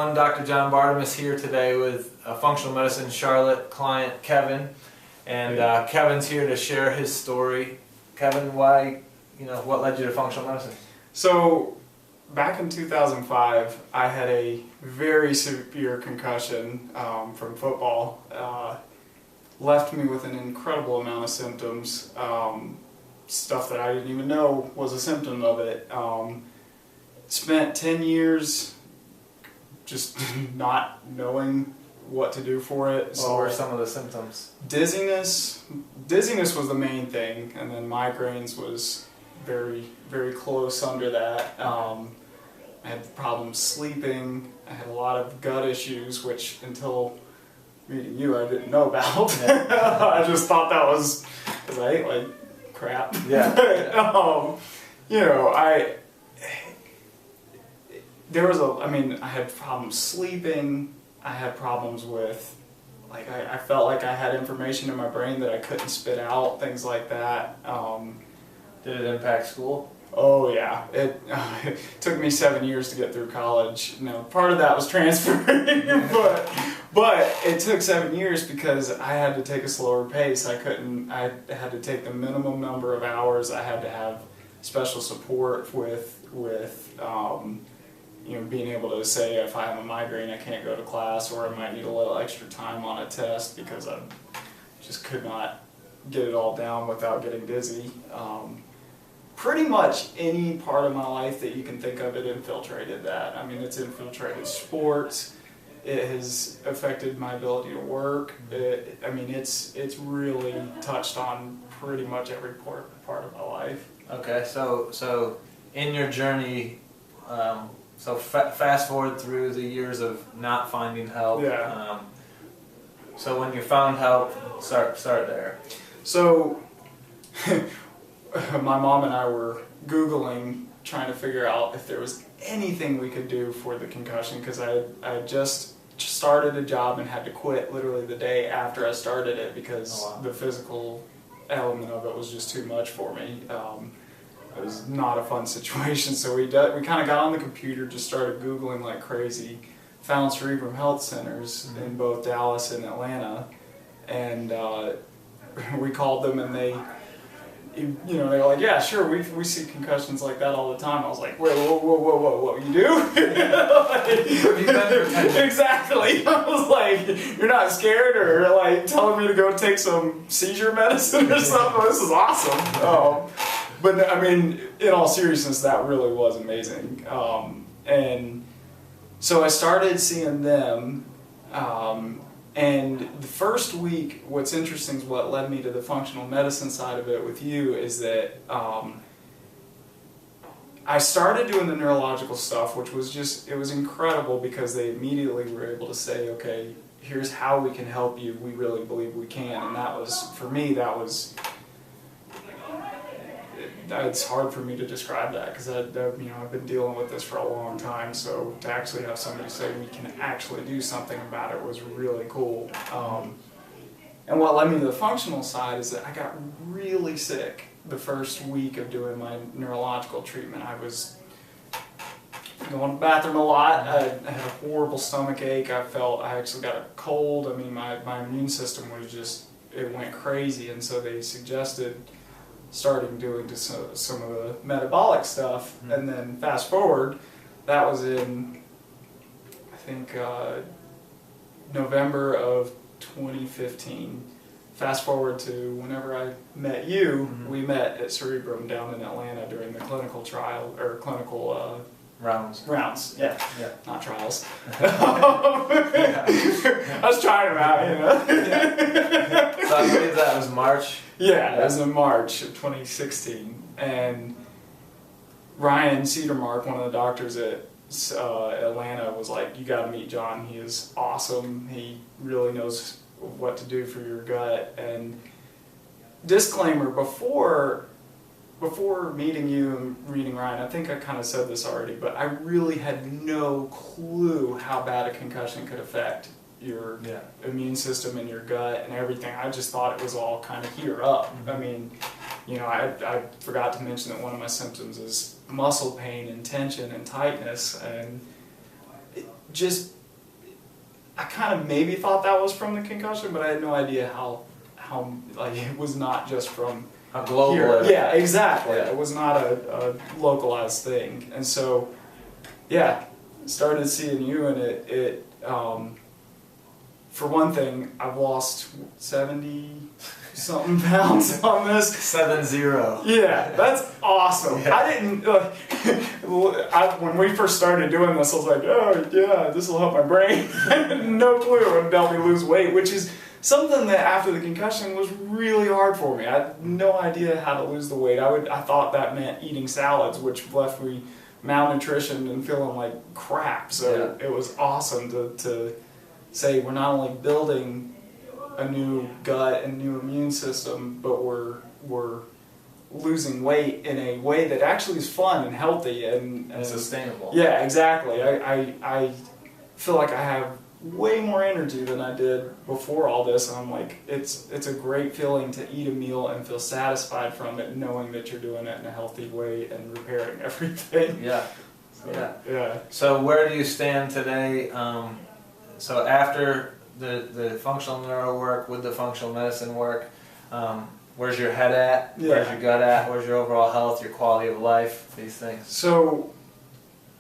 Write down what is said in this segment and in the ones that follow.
everyone. Dr. John Bartemus here today with a functional medicine Charlotte client, Kevin. And Kevin's here to share his story. Kevin, why, what led you to functional medicine? So, back in 2005, I had a very severe concussion from football. Left me with an incredible amount of symptoms, stuff that I didn't even know was a symptom of it. Spent 10 years just not knowing what to do for it. What were some of the symptoms? Dizziness was the main thing, and then migraines was very, very close under that. I had problems sleeping. I had a lot of gut issues, which until meeting you I didn't know about. Yeah. I just thought that was because I ate like crap. Yeah. I had problems sleeping. I had problems with, I felt like I had information in my brain that I couldn't spit out, things like that. Did it impact school? Oh yeah, it took me 7 years to get through college. Now, part of that was transferring, but it took 7 years because I had to take a slower pace. I had to take the minimum number of hours. I had to have special support with being able to say if I have a migraine I can't go to class, or I might need a little extra time on a test because I just could not get it all down without getting dizzy. Pretty much any part of my life that you can think of, it infiltrated that. I mean, it's infiltrated sports. It has affected my ability to work. It's really touched on pretty much every part of my life. Okay, so in your journey, fast forward through the years of not finding help. Yeah. So when you found help, start there. So my mom and I were Googling, trying to figure out if there was anything we could do for the concussion, because I had just started a job and had to quit literally the day after I started it because the physical element of it was just too much for me. It was not a fun situation, so we kind of got on the computer, just started Googling like crazy, found Cerebrum Health Centers in both Dallas and Atlanta, and we called them, and they were like, yeah, sure, we see concussions like that all the time. I was like, wait, whoa, you do? Exactly. I was like, you're not scared, or like telling me to go take some seizure medicine or something? This is awesome. But I mean, in all seriousness, that really was amazing. And so I started seeing them, and the first week, what's interesting is what led me to the functional medicine side of it with you is that I started doing the neurological stuff, which was it was incredible because they immediately were able to say, okay, here's how we can help you. We really believe we can. And that was, for me, it's hard for me to describe that because I've been dealing with this for a long time. So to actually have somebody say we can actually do something about it was really cool. And what led me to the functional side is that I got really sick the first week of doing my neurological treatment. I was going to the bathroom a lot. I had a horrible stomach ache. I actually got a cold. I mean, my immune system was it went crazy, and so they suggested starting doing some of the metabolic stuff. Mm-hmm. And then fast forward, that was in, I think, November of 2015. Fast forward to whenever I met you, mm-hmm. We met at Cerebrum down in Atlanta during the clinical trial, or clinical rounds, yeah. Not trials. I was trying them out, Yeah. So I believe that was March. Yeah, it was in March of 2016, and Ryan Cedarmark, one of the doctors at Atlanta, was like, you got to meet John. He is awesome. He really knows what to do for your gut. And disclaimer, before meeting you and reading Ryan, I think I kind of said this already, but I really had no clue how bad a concussion could affect your immune system and your gut and everything. I just thought it was all kind of here up. Mm-hmm. I mean, I forgot to mention that one of my symptoms is muscle pain and tension and tightness, and just I kind of maybe thought that was from the concussion, but I had no idea how like it was not just from A global here. event. Yeah, exactly. Yeah. It was not a localized thing, and so yeah, started seeing you, and it for one thing, I've lost 70 something pounds on this. 7-0. Yeah, that's awesome. Yeah. I didn't, when we first started doing this, I was like, oh yeah, this will help my brain. No clue it would help me lose weight, which is something that after the concussion was really hard for me. I had no idea how to lose the weight. I thought that meant eating salads, which left me malnutrition and feeling like crap. So it was awesome to say we're not only building a new gut and new immune system, but we're losing weight in a way that actually is fun and healthy and sustainable. Yeah, exactly. I feel like I have way more energy than I did before all this, and I'm like, it's a great feeling to eat a meal and feel satisfied from it, knowing that you're doing it in a healthy way and repairing everything. Yeah. Yeah. So where do you stand today? So after the functional neuro work with the functional medicine work, where's your head at? Yeah. Where's your gut at? Where's your overall health, your quality of life, these things? So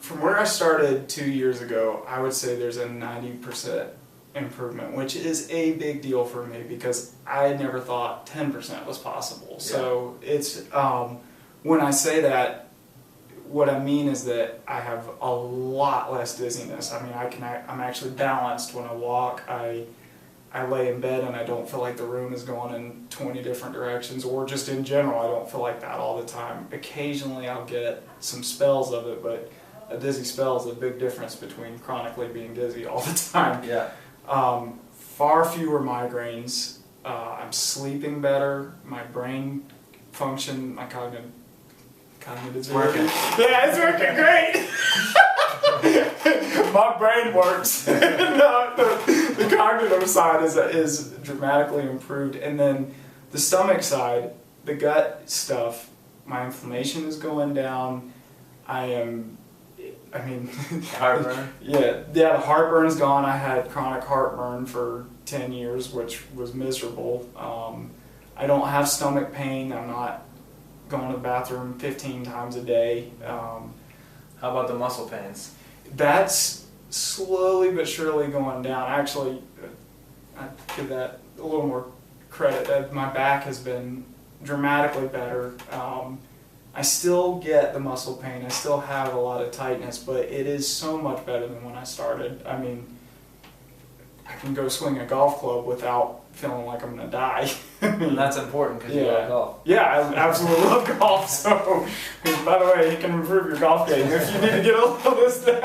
from where I started 2 years ago, I would say there's a 90% improvement, which is a big deal for me because I never thought 10% was possible. Yeah. So it's, when I say that, what I mean is that I have a lot less dizziness. I mean, I'm actually balanced when I walk. I lay in bed and I don't feel like the room is going in 20 different directions, or just in general, I don't feel like that all the time. Occasionally I'll get some spells of it, but a dizzy spell is a big difference between chronically being dizzy all the time. Yeah. Far fewer migraines. I'm sleeping better. My brain function, my cognitive It's working. Yeah, it's working great. My brain works. No, the cognitive side is dramatically improved, and then the stomach side, the gut stuff, my inflammation is going down. Heartburn? Yeah, the heartburn's gone. I had chronic heartburn for 10 years, which was miserable. I don't have stomach pain. I'm not going to the bathroom 15 times a day. How about the muscle pains? That's slowly but surely going down. Actually, I give that a little more credit. My back has been dramatically better. I still get the muscle pain. I still have a lot of tightness, but it is so much better than when I started. I mean, I can go swing a golf club without feeling like I'm going to die. And that's important because you love golf. Yeah, I absolutely love golf. So, by the way, you can improve your golf game if you need to get a little of this down.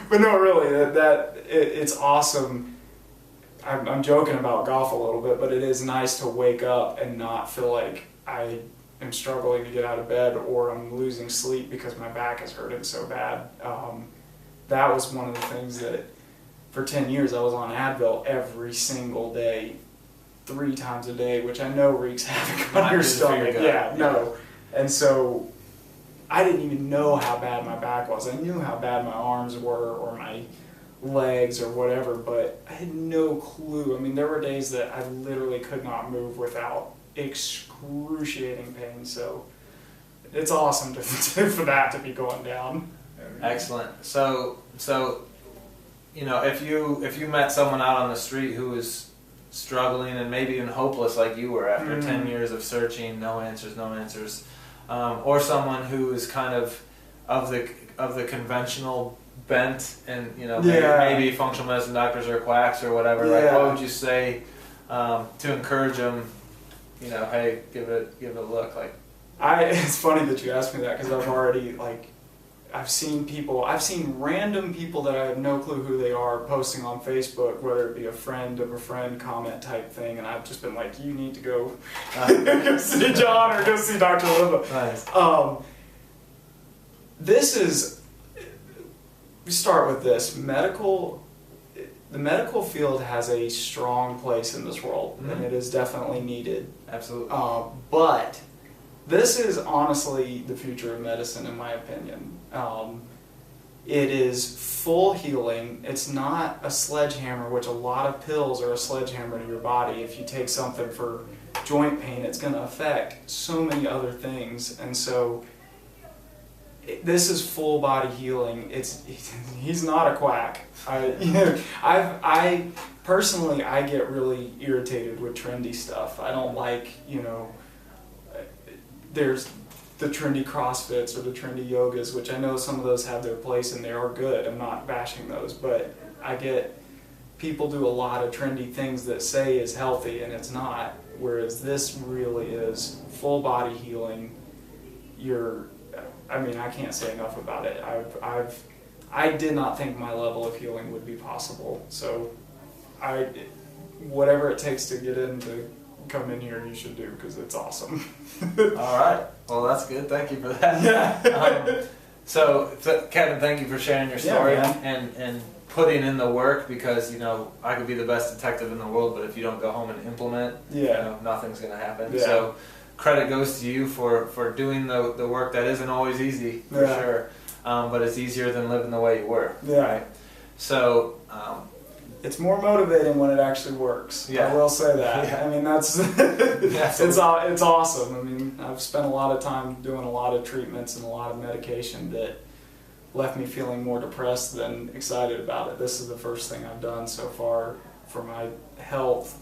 But no, really, it's awesome. I'm joking about golf a little bit, but it is nice to wake up and not feel like I am struggling to get out of bed or I'm losing sleep because my back is hurting so bad. That was one of the things that for 10 years I was on Advil every single day, 3 times a day, which I know wreaks havoc on your stomach. Yeah, no. And so I didn't even know how bad my back was. I knew how bad my arms were or my legs or whatever, but I had no clue. I mean, there were days that I literally could not move without excruciating pain. So it's awesome for that to be going down. Excellent. So you know, if you met someone out on the street who was struggling and maybe even hopeless like you were after 10 years of searching, no answers, or someone who is kind of the conventional bent and maybe functional medicine doctors are quacks or whatever, like what would you say to encourage them? You know, hey, give it a look. Like, it's funny that you asked me that because I've seen random people that I have no clue who they are posting on Facebook, whether it be a friend of a friend comment type thing, and I've just been like, you need to go go see John or go see Dr. Linda. Nice. We start with this. The medical field has a strong place in this world, and it is definitely needed. Absolutely. But this is honestly the future of medicine, in my opinion. It is full healing. It's not a sledgehammer, which a lot of pills are a sledgehammer to your body. If you take something for joint pain, it's going to affect so many other things. And so this is full body healing. He's not a quack. I personally, I get really irritated with trendy stuff. I don't like, there's the trendy CrossFits or the trendy yogas, which I know some of those have their place and they are good. I'm not bashing those, but I get people do a lot of trendy things that say is healthy and it's not, whereas this really is full body healing. I can't say enough about it. I did not think my level of healing would be possible. So whatever it takes to get in to come in here, you should do, because it's awesome. All right. Well, that's good. Thank you for that. Yeah. Kevin, thank you for sharing your story Yeah, and putting in the work, because, I could be the best detective in the world, but if you don't go home and implement, nothing's going to happen. Yeah. So credit goes to you for doing the work that isn't always easy, for sure. But it's easier than living the way you were. Yeah. Right? So it's more motivating when it actually works. Yeah. I will say that. Yeah. I mean, that's it's awesome. I mean, I've spent a lot of time doing a lot of treatments and a lot of medication that left me feeling more depressed than excited about it. This is the first thing I've done so far for my health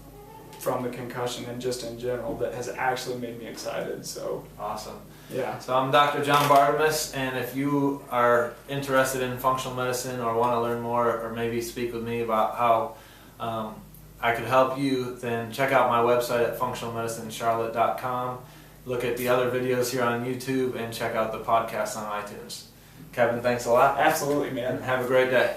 from the concussion and just in general that has actually made me excited. So awesome. Yeah. So I'm Dr. John Bartemus, and if you are interested in functional medicine or want to learn more or maybe speak with me about how I could help you, then check out my website at functionalmedicinecharlotte.com. Look at the other videos here on YouTube and check out the podcast on iTunes. Kevin, thanks a lot. Absolutely, man. And have a great day.